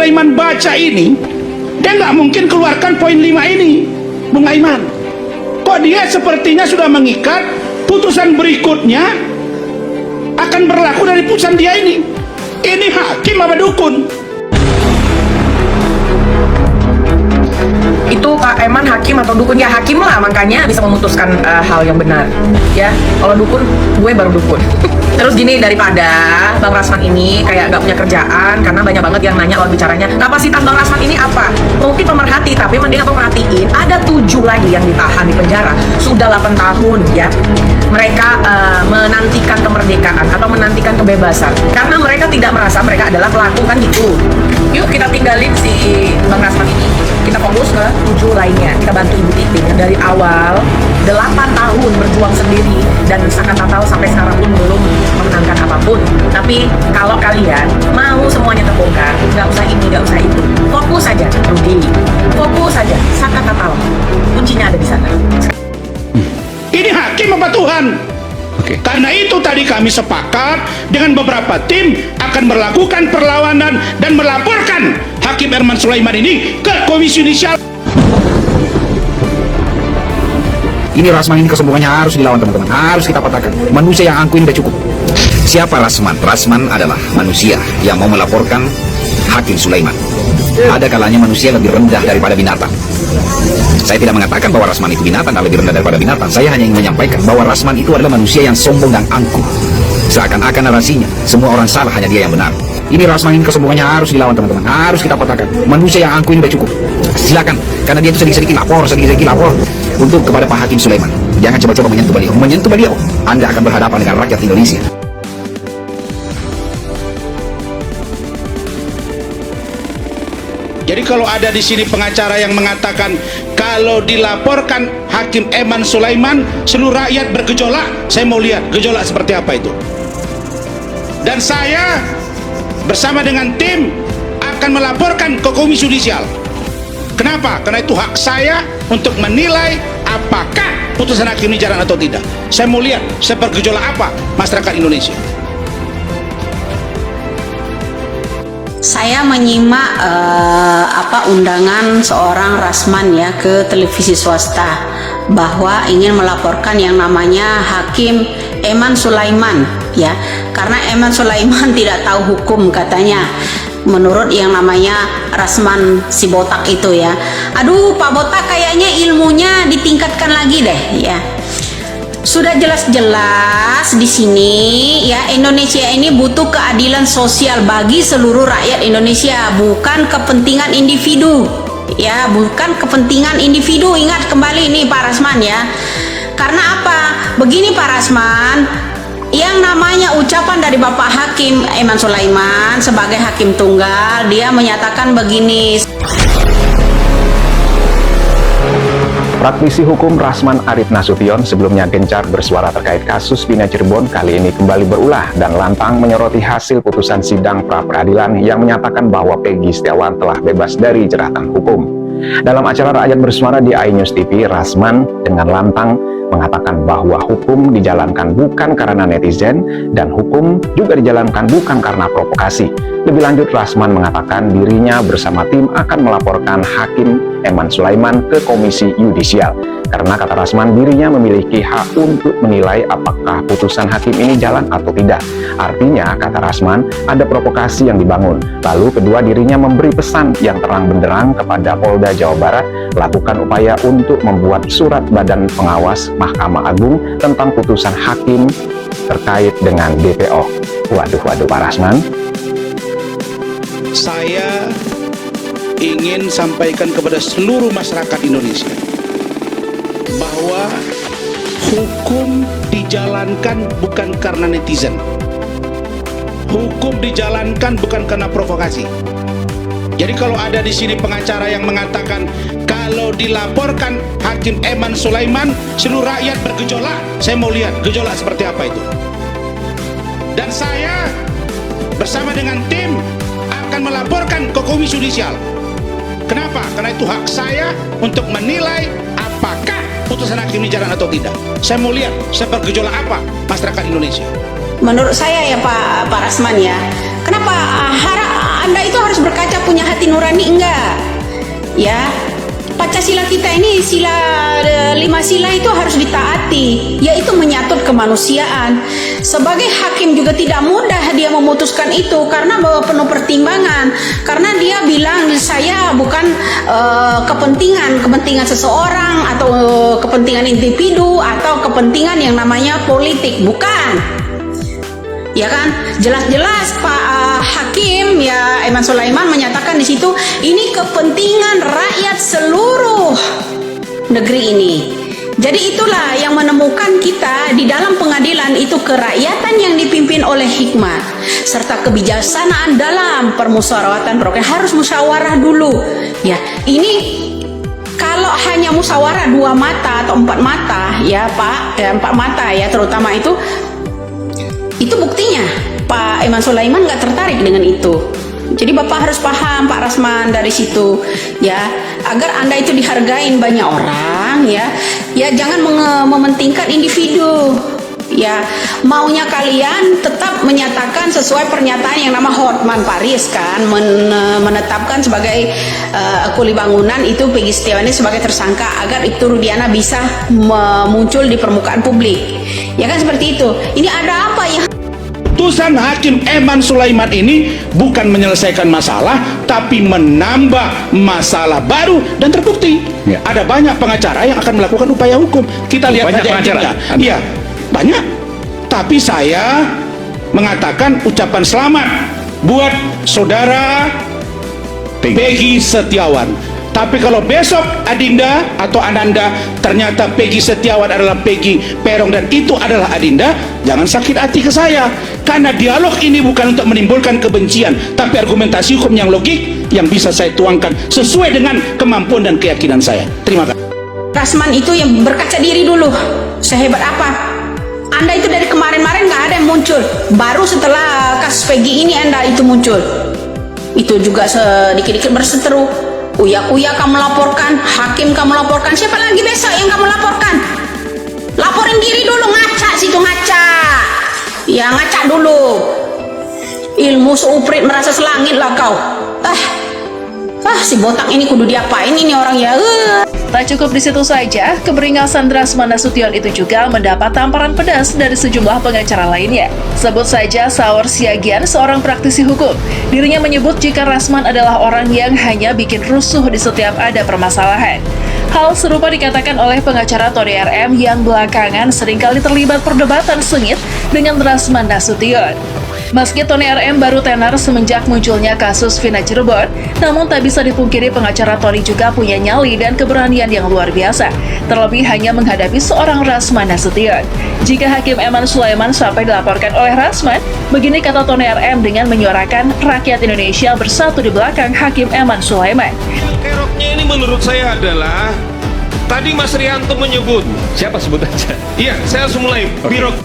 Sulaiman baca ini, dia nggak mungkin keluarkan poin 5 ini, Bung Aiman. Kok dia sepertinya sudah mengikat putusan berikutnya akan berlaku dari putusan dia ini. Ini hakim apa dukun? Itu Kak Eman hakim atau dukun? Ya hakim lah, makanya bisa memutuskan hal yang benar. Ya, kalau dukun, gue baru dukun. Terus gini, daripada Bang Rasman ini kayak gak punya kerjaan, karena banyak banget yang nanya lawan bicaranya, kapasitas Bang Rasman ini apa? Mungkin pemerhati, tapi mending aku merhatiin ada 7 lagi yang ditahan di penjara sudah 8 tahun ya. Mereka menantikan kemerdekaan atau menantikan kebebasan karena mereka tidak merasa mereka adalah pelaku, kan gitu. Yuk kita tinggalin si Bang Rasman ini, kita fokus ke 7 lainnya. Kita bantu Ibu Titin yang dari awal 8 tahun berjuang sendiri dan sangat tahu sampai sekarang pun belum memenangkan apapun. Tapi kalau kalian mau semuanya terbongkar, nggak usah ini, nggak usah itu, fokus saja Rudi, fokus saja Saka Tatal, kuncinya ada di sana. Ini hakim apa Tuhan? Karena itu tadi kami sepakat dengan beberapa tim akan melakukan perlawanan dan melaporkan Hakim Herman Sulaiman ini ke Komisi Yudisial. Ini Rasman ini kesombongannya harus dilawan teman-teman, harus kita patahkan. Manusia yang angkuhin udah cukup. Siapa Rasman? Rasman adalah manusia yang mau melaporkan Hakim Sulaiman. Ada kalanya manusia lebih rendah daripada binatang. Saya tidak mengatakan bahwa Rasman itu binatang dan lebih rendah daripada binatang. Saya hanya ingin menyampaikan bahwa Rasman itu adalah manusia yang sombong dan angkuh. Seakan-akan narasinya semua orang salah, hanya dia yang benar. Ini Rasman ini kesombongannya harus dilawan teman-teman, harus kita patahkan. Manusia yang angkuh ini udah cukup. Silakan, karena dia itu sedikit-sedikit lapor untuk kepada Pak Hakim Sulaiman. Jangan coba-coba menyentuh beliau. Menyentuh beliau, Anda akan berhadapan dengan rakyat Indonesia. Jadi kalau ada di sini pengacara yang mengatakan kalau dilaporkan Hakim Herman Sulaiman seluruh rakyat bergejolak, saya mau lihat gejolak seperti apa itu. Dan saya bersama dengan tim akan melaporkan ke Komisi Yudisial. Kenapa? Karena itu hak saya untuk menilai apakah putusan hakim ini jalan atau tidak. Saya mau lihat sebergejolak apa masyarakat Indonesia. Saya menyimak undangan seorang Rasman ya ke televisi swasta bahwa ingin melaporkan yang namanya Hakim Herman Sulaiman ya, karena Herman Sulaiman tidak tahu hukum katanya menurut yang namanya Rasman si botak itu ya. Aduh Pak Botak, kayaknya ilmunya ditingkatkan lagi deh ya. Sudah jelas-jelas di sini ya, Indonesia ini butuh keadilan sosial bagi seluruh rakyat Indonesia, bukan kepentingan individu ya, bukan kepentingan individu. Ingat kembali nih Pak Rasman ya. Karena apa? Begini Pak Rasman, yang namanya ucapan dari Bapak Hakim Herman Sulaiman sebagai hakim tunggal, dia menyatakan begini. Praktisi hukum Rasman Arief Nasution sebelumnya gencar bersuara terkait kasus Bina Cirebon kali ini kembali berulah dan lantang menyoroti hasil putusan sidang pra-peradilan yang menyatakan bahwa Peggy Setiawan telah bebas dari jeratan hukum. Dalam acara Rakyat Bersuara di iNews TV, Rasman dengan lantang mengatakan bahwa hukum dijalankan bukan karena netizen dan hukum juga dijalankan bukan karena provokasi. Lebih lanjut, Rasman mengatakan dirinya bersama tim akan melaporkan Hakim Herman Sulaiman ke Komisi Yudisial. Karena kata Rasman, dirinya memiliki hak untuk menilai apakah putusan hakim ini jalan atau tidak. Artinya, kata Rasman, ada provokasi yang dibangun. Lalu kedua, dirinya memberi pesan yang terang benderang kepada Polda Jawa Barat, lakukan upaya untuk membuat surat Badan Pengawas Mahkamah Agung tentang putusan hakim terkait dengan DPO. Waduh Pak Rasman. Saya ingin sampaikan kepada seluruh masyarakat Indonesia bahwa hukum dijalankan bukan karena netizen, hukum dijalankan bukan karena provokasi. Jadi kalau ada di sini pengacara yang mengatakan kalau dilaporkan Hakim Herman Sulaiman seluruh rakyat bergejolak, saya mau lihat gejolak seperti apa itu. Dan saya bersama dengan tim akan melaporkan ke Komisi Yudisial. Kenapa? Karena itu hak saya untuk menilai apakah putusan hakim ini jalan atau tidak. Saya mau lihat sebergejolak apa masyarakat Indonesia. Menurut saya ya Pak Rasman ya, kenapa Anda itu harus berkaca, punya hati nurani enggak? Ya, Pancasila kita ini sila 5 sila itu harus ditaati, yaitu menyatut kemanusiaan. Sebagai hakim juga tidak mudah dia memutuskan itu karena bahwa penuh pertimbangan. Karena dia bilang saya bukan kepentingan seseorang atau kepentingan individu atau kepentingan yang namanya politik, bukan. Ya kan, jelas-jelas Pak Hakim ya Eman Sulaiman menyatakan di situ ini kepentingan rakyat seluruh negeri ini. Jadi itulah yang menemukan kita di dalam pengadilan itu kerakyatan yang dipimpin oleh hikmat serta kebijaksanaan dalam permusyawaratan program. Harus musyawarah dulu. Ya, ini kalau hanya musyawarah 2 mata atau 4 mata ya Pak, 4 mata ya terutama itu buktinya Pak Eman Sulaiman nggak tertarik dengan itu. Jadi Bapak harus paham Pak Rasman dari situ ya, agar Anda itu dihargain banyak orang ya jangan mementingkan individu ya. Maunya kalian tetap menyatakan sesuai pernyataan yang nama Hotman Paris kan, menetapkan sebagai kuli bangunan itu Peggy Setiawan sebagai tersangka agar itu Rudiana bisa muncul di permukaan publik ya kan, seperti itu. Ini ada apa ya? Putusan Hakim Eman Sulaiman ini bukan menyelesaikan masalah, tapi menambah masalah baru dan terbukti. Ya. Ada banyak pengacara yang akan melakukan upaya hukum. Kita lihat Banyak aja pengacara? intinya. Iya, banyak. Tapi saya mengatakan ucapan selamat buat saudara Peggy Setiawan. Tapi kalau besok Adinda atau Ananda ternyata Peggy Setiawan adalah Peggy Peron dan itu adalah Adinda, jangan sakit hati ke saya. Karena dialog ini bukan untuk menimbulkan kebencian, tapi argumentasi hukum yang logik yang bisa saya tuangkan sesuai dengan kemampuan dan keyakinan saya. Terima kasih. Rasman itu yang berkaca diri dulu, sehebat apa? Anda itu dari kemarin-kemarin nggak ada yang muncul, baru setelah kasus Peggy ini Anda itu muncul. Itu juga sedikit-dikit berseteru. Uya-uya kamu laporkan, hakim kamu laporkan, siapa lagi besok yang kamu laporkan? Laporin diri dulu, ngaca situ, ngaca. Ya ngaca dulu. Ilmu seuprit merasa selangit lah kau. Si botak ini kudu diapain ini orang ya. Tak cukup di situ saja, keberingasan Rasman Nasution itu juga mendapat tamparan pedas dari sejumlah pengacara lainnya. Sebut saja Saur Siagian, seorang praktisi hukum. Dirinya menyebut jika Rasman adalah orang yang hanya bikin rusuh di setiap ada permasalahan. Hal serupa dikatakan oleh pengacara Tony RM yang belakangan seringkali terlibat perdebatan sengit dengan Rasman Nasution. Meski Tony RM baru tenar semenjak munculnya kasus Vina Cirebon, namun tak bisa dipungkiri pengacara Tony juga punya nyali dan keberanian yang luar biasa, terlebih hanya menghadapi seorang Rasman Nasution. Jika Hakim Eman Sulaiman sampai dilaporkan oleh Rasman, begini kata Tony RM dengan menyuarakan rakyat Indonesia bersatu di belakang Hakim Eman Sulaiman. Keroknya ini menurut saya adalah tadi Mas Rianto menyebut. Siapa sebut aja? Iya, saya langsung mulai. Birok